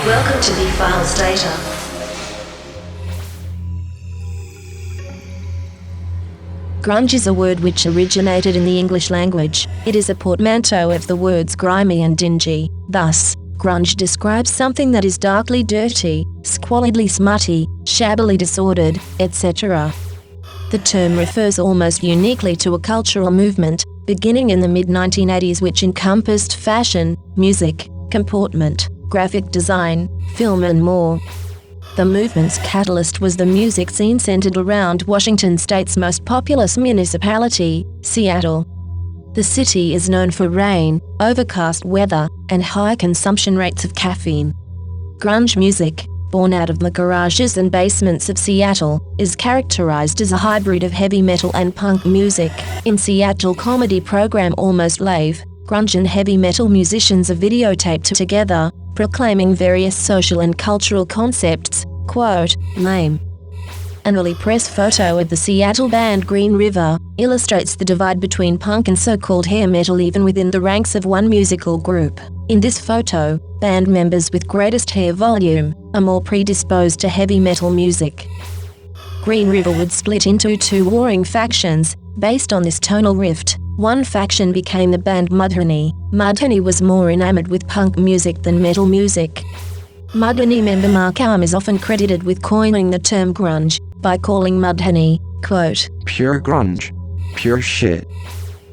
Welcome to VFILES.DATA. Grunge is a word which originated in the English language. It is a portmanteau of the words grimy and dingy. Thus, grunge describes something that is darkly dirty, squalidly smutty, shabbily disordered, etc. The term refers almost uniquely to a cultural movement, beginning in the mid-1980s which encompassed fashion, music, comportment, graphic design, film and more. The movement's catalyst was the music scene centered around Washington State's most populous municipality, Seattle. The city is known for rain, overcast weather, and high consumption rates of caffeine. Grunge music, born out of the garages and basements of Seattle, is characterized as a hybrid of heavy metal and punk music. In Seattle comedy program Almost Live, grunge and heavy metal musicians are videotaped together, proclaiming various social and cultural concepts, quote, lame. An early press photo of the Seattle band Green River illustrates the divide between punk and so-called hair metal even within the ranks of one musical group. In this photo, band members with greatest hair volume are more predisposed to heavy metal music. Green River would split into two warring factions based on this tonal rift. One faction became the band Mudhoney. Mudhoney was more enamored with punk music than metal music. Mudhoney member Mark Arm is often credited with coining the term grunge by calling Mudhoney, quote, pure grunge. Pure shit.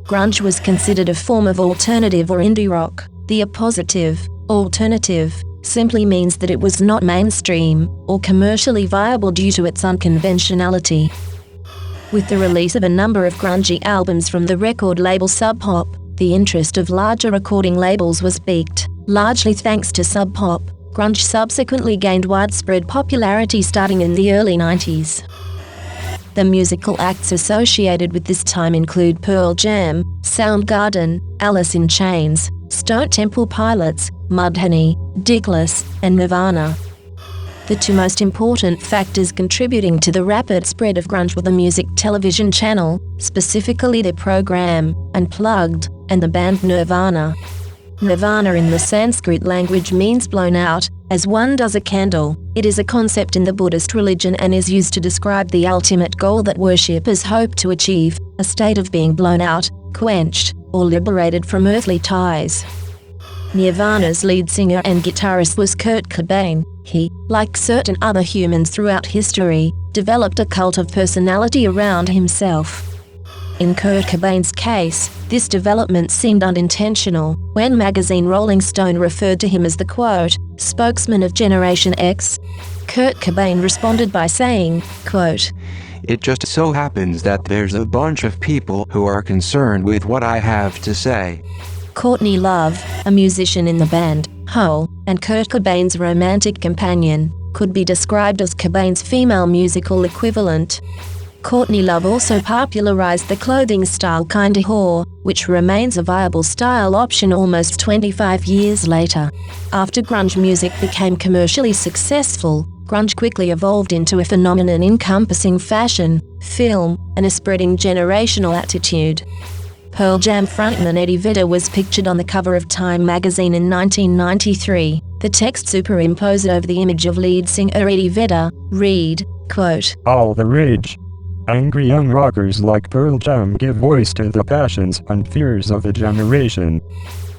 Grunge was considered a form of alternative or indie rock. The appositive, alternative, simply means that it was not mainstream or commercially viable due to its unconventionality. With the release of a number of grungy albums from the record label Sub Pop, the interest of larger recording labels was piqued. Largely thanks to Sub Pop, grunge subsequently gained widespread popularity starting in the early 90s. The musical acts associated with this time include Pearl Jam, Soundgarden, Alice in Chains, Stone Temple Pilots, Mudhoney, Dickless, and Nirvana. The two most important factors contributing to the rapid spread of grunge were the music television channel, specifically their program, Unplugged, and the band Nirvana. Nirvana in the Sanskrit language means blown out, as one does a candle. It is a concept in the Buddhist religion and is used to describe the ultimate goal that worshippers hope to achieve, a state of being blown out, quenched, or liberated from earthly ties. Nirvana's lead singer and guitarist was Kurt Cobain. He, like certain other humans throughout history, developed a cult of personality around himself. In Kurt Cobain's case, this development seemed unintentional when magazine Rolling Stone referred to him as the, quote, spokesman of Generation X. Kurt Cobain responded by saying, quote, it just so happens that there's a bunch of people who are concerned with what I have to say. Courtney Love, a musician in the band Hole, and Kurt Cobain's romantic companion, could be described as Cobain's female musical equivalent. Courtney Love also popularized the clothing style Kinda Whore, which remains a viable style option almost 25 years later. After grunge music became commercially successful, grunge quickly evolved into a phenomenon encompassing fashion, film, and a spreading generational attitude. Pearl Jam frontman Eddie Vedder was pictured on the cover of Time magazine in 1993. The text superimposed over the image of lead singer Eddie Vedder read, quote, all the rage. Angry young rockers like Pearl Jam give voice to the passions and fears of a generation.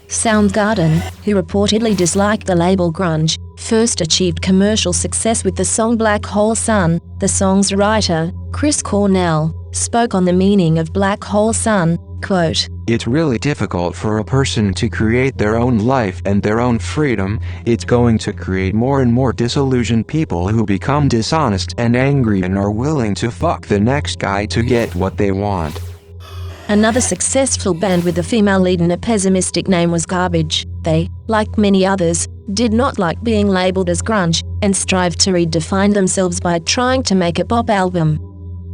Soundgarden, who reportedly disliked the label grunge, first achieved commercial success with the song Black Hole Sun. The song's writer, Chris Cornell, spoke on the meaning of Black Hole Sun, quote, it's really difficult for a person to create their own life and their own freedom. It's going to create more and more disillusioned people who become dishonest and angry and are willing to fuck the next guy to get what they want. Another successful band with a female lead and a pessimistic name was Garbage. They, like many others, did not like being labeled as grunge and strived to redefine themselves by trying to make a pop album.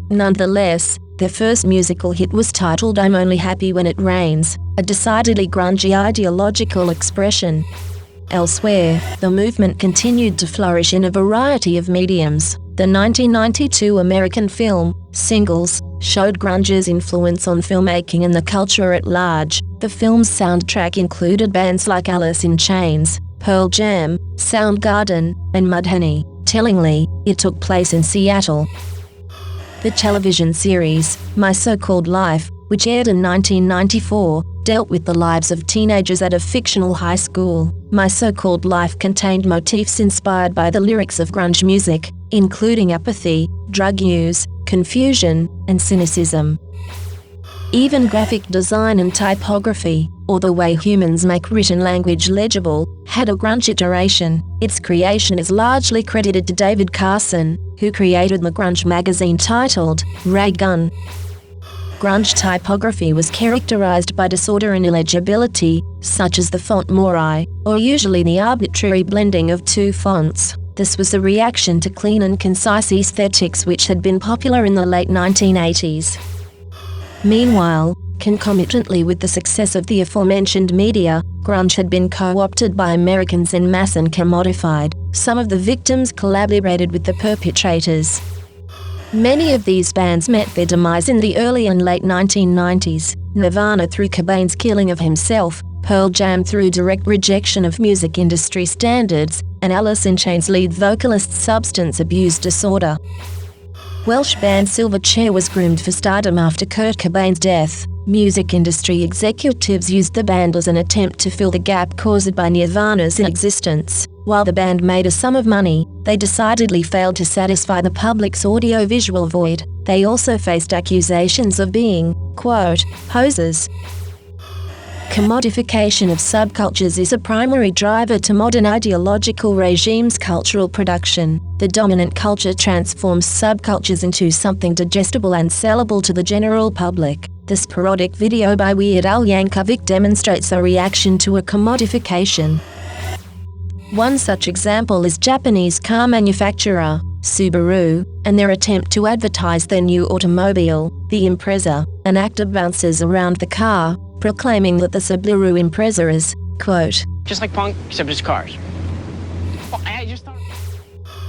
Nonetheless, their first musical hit was titled I'm Only Happy When It Rains, a decidedly grungy ideological expression. Elsewhere, the movement continued to flourish in a variety of mediums. The 1992 American film, Singles, showed grunge's influence on filmmaking and the culture at large. The film's soundtrack included bands like Alice in Chains, Pearl Jam, Soundgarden, and Mudhoney. Tellingly, it took place in Seattle. The television series, My So-Called Life, which aired in 1994, dealt with the lives of teenagers at a fictional high school. My So-Called Life contained motifs inspired by the lyrics of grunge music, including apathy, drug use, confusion, and cynicism. Even graphic design and typography, or the way humans make written language legible, had a grunge iteration. Its creation is largely credited to David Carson, who created the grunge magazine titled Ray Gun. Grunge typography was characterized by disorder and illegibility, such as the font Morai, or usually the arbitrary blending of two fonts. This was a reaction to clean and concise aesthetics which had been popular in the late 1980s. Meanwhile, concomitantly with the success of the aforementioned media, grunge had been co-opted by Americans en masse and commodified. Some of the victims collaborated with the perpetrators. Many of these bands met their demise in the early and late 1990s, Nirvana through Cobain's killing of himself, Pearl Jam through direct rejection of music industry standards, and Alice in Chains' lead vocalist's substance abuse disorder. Welsh band Silverchair was groomed for stardom after Kurt Cobain's death. Music industry executives used the band as an attempt to fill the gap caused by Nirvana's inexistence. While the band made a sum of money, they decidedly failed to satisfy the public's audio-visual void. They also faced accusations of being, quote, posers. Commodification of subcultures is a primary driver to modern ideological regimes' cultural production. The dominant culture transforms subcultures into something digestible and sellable to the general public. This parodic video by Weird Al Yankovic demonstrates a reaction to a commodification. One such example is Japanese car manufacturer Subaru, and their attempt to advertise their new automobile, the Impreza. An actor bounces around the car, proclaiming that the Subaru Impreza is, quote, just like punk, except it's cars. Well, I just thought...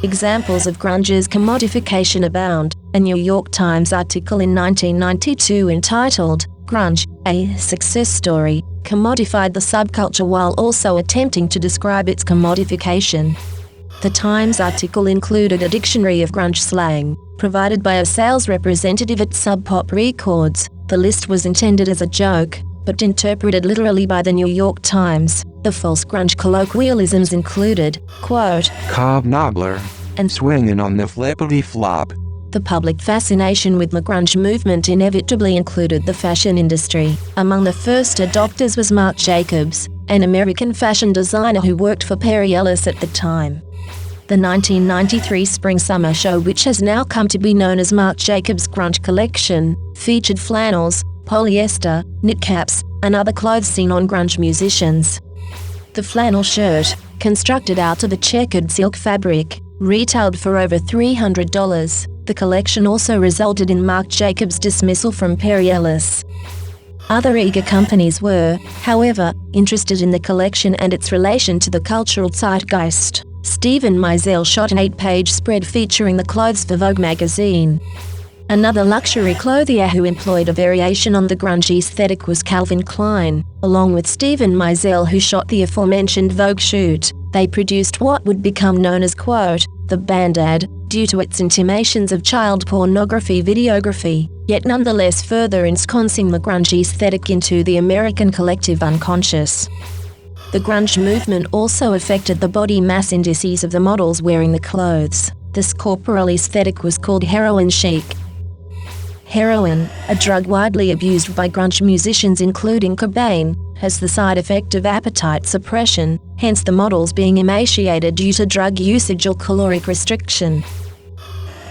Examples of grunge's commodification abound. A New York Times article in 1992 entitled, Grunge, a Success Story, commodified the subculture while also attempting to describe its commodification. The Times article included a dictionary of grunge slang, provided by a sales representative at Sub Pop Records. The list was intended as a joke, but interpreted literally by the New York Times. The false grunge colloquialisms included, quote, Cob Nobbler, and swinging on the flippity flop. The public fascination with the grunge movement inevitably included the fashion industry. Among the first adopters was Marc Jacobs, an American fashion designer who worked for Perry Ellis at the time. The 1993 Spring-Summer show, which has now come to be known as Marc Jacobs' Grunge Collection, featured flannels, polyester, knit caps, and other clothes seen on grunge musicians. The flannel shirt, constructed out of a checkered silk fabric, retailed for over $300. The collection also resulted in Marc Jacobs' dismissal from Perry Ellis. Other eager companies were, however, interested in the collection and its relation to the cultural zeitgeist. Steven Meisel shot an 8-page spread featuring the clothes for Vogue magazine. Another luxury clothier who employed a variation on the grunge aesthetic was Calvin Klein. Along with Steven Meisel, who shot the aforementioned Vogue shoot, they produced what would become known as, quote, the band ad, due to its intimations of child pornography videography, yet nonetheless further ensconcing the grunge aesthetic into the American collective unconscious. The grunge movement also affected the body mass indices of the models wearing the clothes. This corporal aesthetic was called heroin chic. Heroin, a drug widely abused by grunge musicians including Cobain, has the side effect of appetite suppression, hence the models being emaciated due to drug usage or caloric restriction.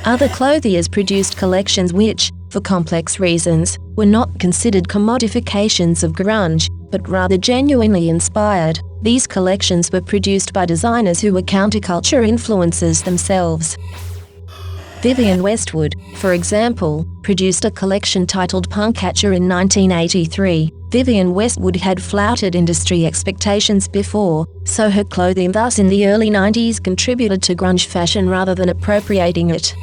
Other clothiers produced collections which, for complex reasons, were not considered commodifications of grunge, but rather genuinely inspired. These collections were produced by designers who were counterculture influencers themselves. Vivienne Westwood, for example, produced a collection titled Punkcatcher in 1983. Vivienne Westwood had flouted industry expectations before, so her clothing thus in the early 90s contributed to grunge fashion rather than appropriating it.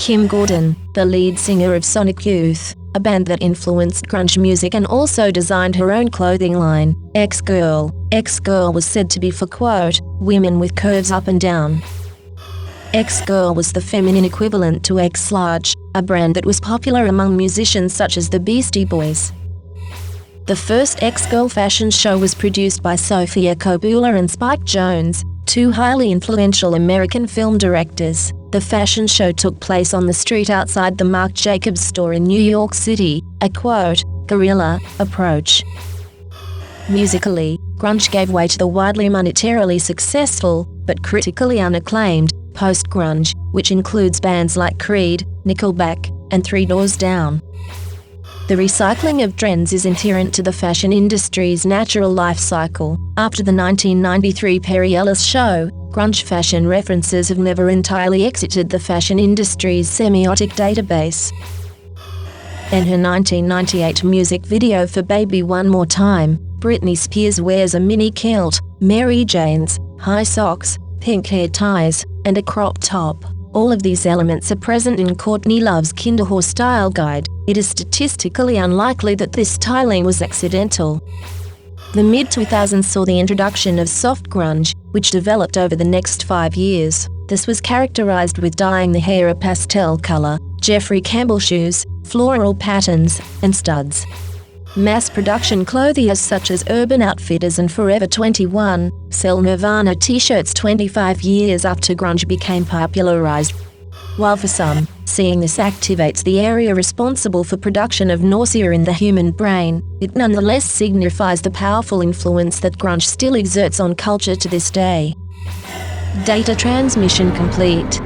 Kim Gordon, the lead singer of Sonic Youth, a band that influenced grunge music and also designed her own clothing line, X-Girl. X-Girl was said to be for, quote, women with curves up and down. X-Girl was the feminine equivalent to X-Large, a brand that was popular among musicians such as the Beastie Boys. The first X-Girl fashion show was produced by Sofia Coppola and Spike Jonze, two highly influential American film directors. The fashion show took place on the street outside the Marc Jacobs store in New York City, a, quote, guerrilla approach. Musically, grunge gave way to the widely monetarily successful, but critically unacclaimed, post-grunge, which includes bands like Creed, Nickelback, and 3 Doors Down. The recycling of trends is inherent to the fashion industry's natural life cycle. After the 1993 Perry Ellis show, grunge fashion references have never entirely exited the fashion industry's semiotic database. In her 1998 music video for Baby One More Time, Britney Spears wears a mini kilt, Mary Jane's, high socks, pink hair ties, and a crop top. All of these elements are present in Courtney Love's Kinderhorse style guide. It is statistically unlikely that this styling was accidental. The mid-2000s saw the introduction of soft grunge, which developed over the next 5 years. This was characterized with dyeing the hair a pastel color, Jeffrey Campbell shoes, floral patterns, and studs. Mass production clothiers such as Urban Outfitters and Forever 21 sell Nirvana t-shirts 25 years after grunge became popularized. While for some, seeing this activates the area responsible for production of nausea in the human brain, it nonetheless signifies the powerful influence that grunge still exerts on culture to this day. Data transmission complete.